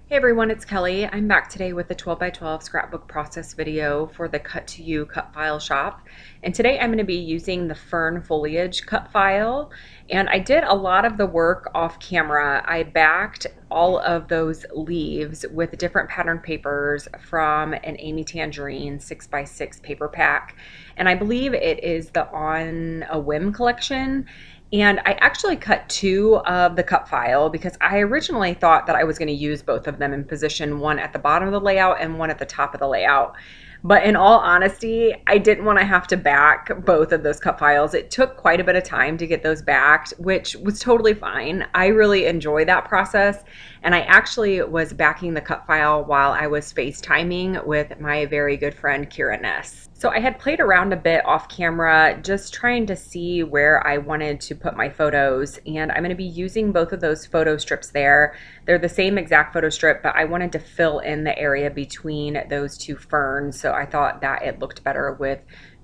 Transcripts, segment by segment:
Hey everyone, it's Kelly. I'm back today with the 12 by 12 scrapbook process video for the Cut to You cut file shop. And today I'm going to be using the Fern Foliage cut file. And I did a lot of the work off camera. I backed all of those leaves with different pattern papers from an Amy Tangerine 6x6 paper pack. And I believe it is the On a Whim collection. And I actually cut two of the cut file because I originally thought that I was going to use both of them in position, one at the bottom of the layout and one at the top of the layout. But in all honesty, I didn't want to have to back both of those cut files. It took quite a bit of time to get those backed, which was totally fine. I really enjoy that process. And I actually was backing the cut file while I was FaceTiming with my very good friend, Kira Ness. So I had played around a bit off camera, just trying to see where I wanted to put my photos. And I'm going to be using both of those photo strips there. They're the same exact photo strip, but I wanted to fill in the area between those two ferns. So I thought that it looked better with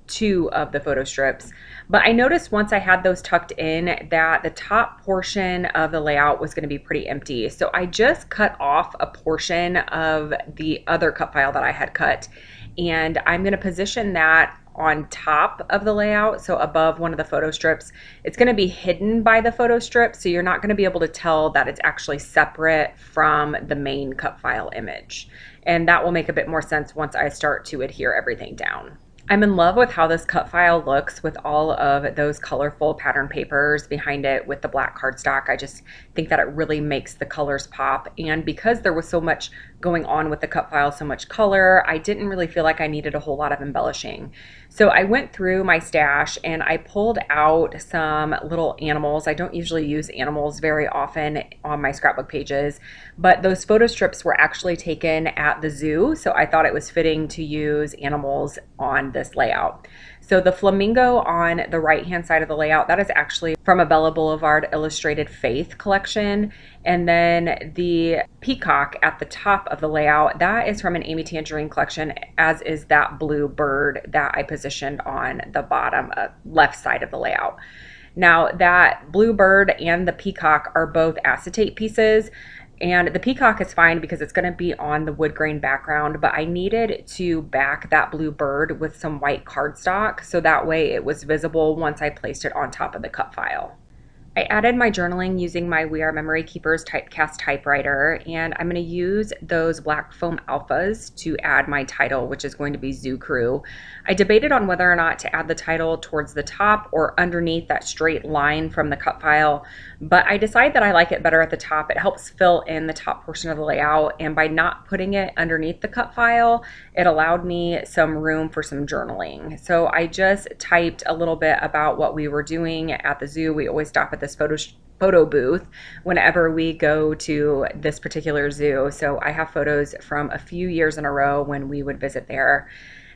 two of the photo strips. But I noticed once I had those tucked in that the top portion of the layout was going to be pretty empty. So I just cut off a portion of the other cut file that I had cut, and I'm going to position that on top of the layout, so above one of the photo strips. It's going to be hidden by the photo strip, so you're not going to be able to tell that it's actually separate from the main cut file image. And that will make a bit more sense once I start to adhere everything down. I'm in love with how this cut file looks with all of those colorful pattern papers behind it with the black cardstock. I just think that it really makes the colors pop. And because there was so much going on with the cut file, so much color, I didn't really feel like I needed a whole lot of embellishing. So I went through my stash and I pulled out some little animals. I don't usually use animals very often on my scrapbook pages, but those photo strips were actually taken at the zoo. So I thought it was fitting to use animals on this layout. So the flamingo on the right hand side of the layout, that is actually from a Bella Boulevard Illustrated Faith collection. And then the peacock at the top of the layout, that is from an Amy Tangerine collection, as is that blue bird that I positioned on the bottom left side of the layout. Now that blue bird and the peacock are both acetate pieces. And the peacock is fine because it's going to be on the wood grain background, but I needed to back that blue bird with some white cardstock so that way it was visible once I placed it on top of the cut file. I added my journaling using my We Are Memory Keepers typecast typewriter, and I'm going to use those black foam alphas to add my title, which is going to be Zoo Crew. I debated on whether or not to add the title towards the top or underneath that straight line from the cut file, but I decided that I like it better at the top. It helps fill in the top portion of the layout, and by not putting it underneath the cut file, it allowed me some room for some journaling. So I just typed a little bit about what we were doing at the zoo. We always stop at this photo booth whenever we go to this particular zoo. So I have photos from a few years in a row when we would visit there.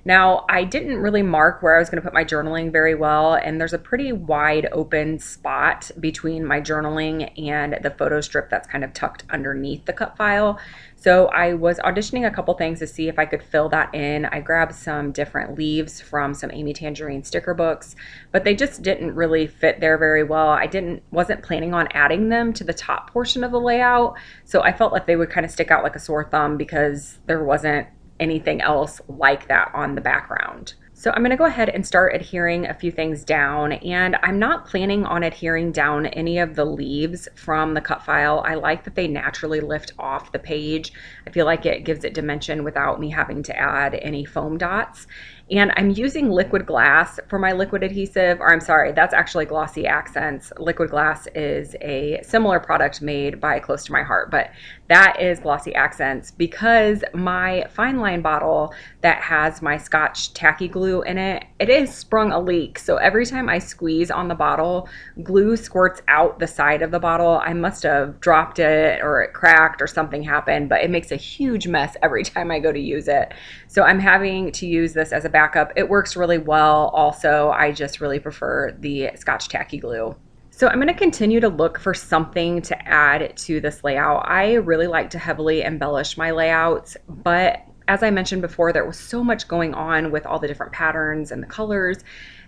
Now, I didn't really mark where I was going to put my journaling very well, and there's a pretty wide open spot between my journaling and the photo strip that's kind of tucked underneath the cut file. So I was auditioning a couple things to see if I could fill that in. I grabbed some different leaves from some Amy Tangerine sticker books, but they just didn't really fit there very well. I wasn't planning on adding them to the top portion of the layout, so I felt like they would kind of stick out like a sore thumb because there wasn't anything else like that on the background. So I'm going to go ahead and start adhering a few things down, and I'm not planning on adhering down any of the leaves from the cut file. I like that they naturally lift off the page. I feel like it gives it dimension without me having to add any foam dots. And I'm using liquid glass for my liquid adhesive, or I'm sorry, that's actually Glossy Accents. Liquid glass is a similar product made by Close to My Heart, but that is Glossy Accents because my fine line bottle that has my Scotch tacky glue in it, it has sprung a leak. So every time I squeeze on the bottle, glue squirts out the side of the bottle. I must have dropped it or it cracked or something happened, but it makes a huge mess every time I go to use it. So I'm having to use this as a backup. It works really well. Also, I just really prefer the Scotch tacky glue. So I'm going to continue to look for something to add to this layout. I really like to heavily embellish my layouts, but as I mentioned before, there was so much going on with all the different patterns and the colors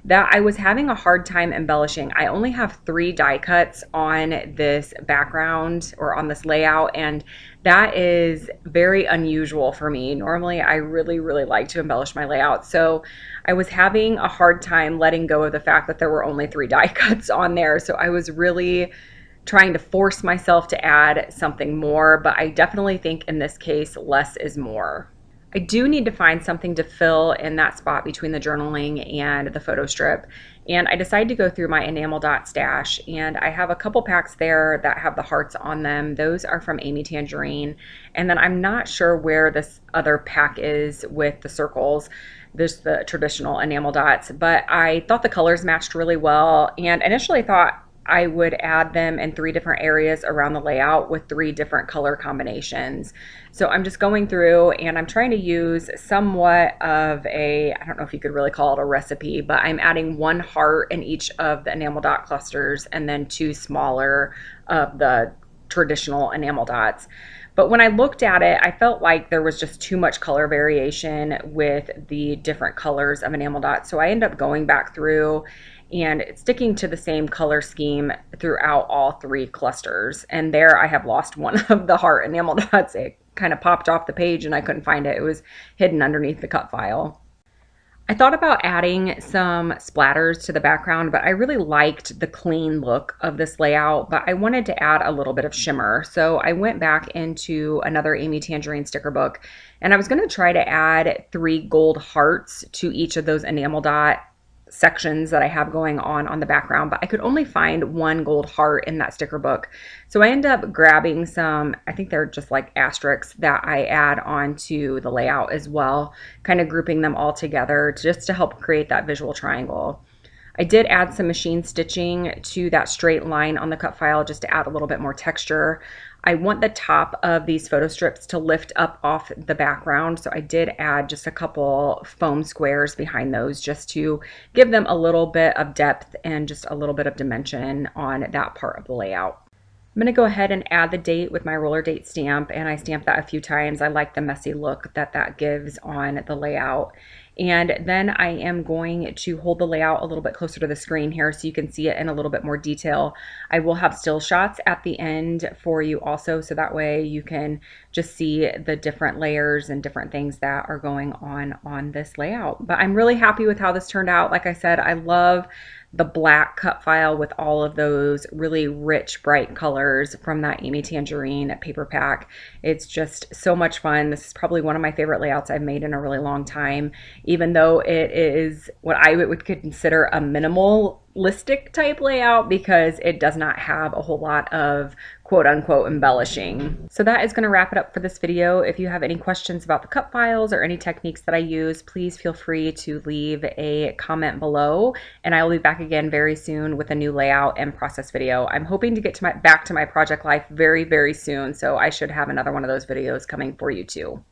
that I was having a hard time embellishing. I only have 3 die cuts on this background or on this layout, and that is very unusual for me. Normally, I really, really like to embellish my layout. So I was having a hard time letting go of the fact that there were only 3 die cuts on there. So I was really trying to force myself to add something more, but I definitely think in this case, less is more. I do need to find something to fill in that spot between the journaling and the photo strip. And I decided to go through my enamel dot stash, and I have a couple packs there that have the hearts on them. Those are from Amy Tangerine. And then I'm not sure where this other pack is with the circles. There's the traditional enamel dots, but I thought the colors matched really well, and initially thought I would add them in 3 different areas around the layout with 3 different color combinations. So I'm just going through and I'm trying to use somewhat of a, I don't know if you could really call it a recipe, but I'm adding 1 heart in each of the enamel dot clusters and then 2 smaller of the traditional enamel dots. But when I looked at it, I felt like there was just too much color variation with the different colors of enamel dots. So I ended up going back through and sticking to the same color scheme throughout all 3 clusters. And there I have lost one of the heart enamel dots. It kind of popped off the page and I couldn't find it. It was hidden underneath the cut file. I thought about adding some splatters to the background, but I really liked the clean look of this layout, but I wanted to add a little bit of shimmer. So I went back into another Amy Tangerine sticker book, and I was going to try to add 3 gold hearts to each of those enamel dot sections that I have going on the background, but I could only find 1 gold heart in that sticker book. So I end up grabbing some, I think they're just like asterisks that I add onto the layout as well, kind of grouping them all together just to help create that visual triangle. I did add some machine stitching to that straight line on the cut file just to add a little bit more texture. I want the top of these photo strips to lift up off the background, so I did add just a couple foam squares behind those just to give them a little bit of depth and just a little bit of dimension on that part of the layout. I'm going to go ahead and add the date with my roller date stamp, and I stamped that a few times. I like the messy look that that gives on the layout. And then I am going to hold the layout a little bit closer to the screen here so you can see it in a little bit more detail. I will have still shots at the end for you also, so that way you can just see the different layers and different things that are going on this layout. But I'm really happy with how this turned out. Like I said, I love the black cut file with all of those really rich, bright colors from that Amy Tangerine paper pack. It's just so much fun. This is probably one of my favorite layouts I've made in a really long time, even though it is what I would consider a minimalistic type layout because it does not have a whole lot of quote unquote embellishing. So that is going to wrap it up for this video. If you have any questions about the cut files or any techniques that I use, please feel free to leave a comment below, and I will be back again very soon with a new layout and process video. I'm hoping to get back to my project life very, very soon, so I should have another one of those videos coming for you too.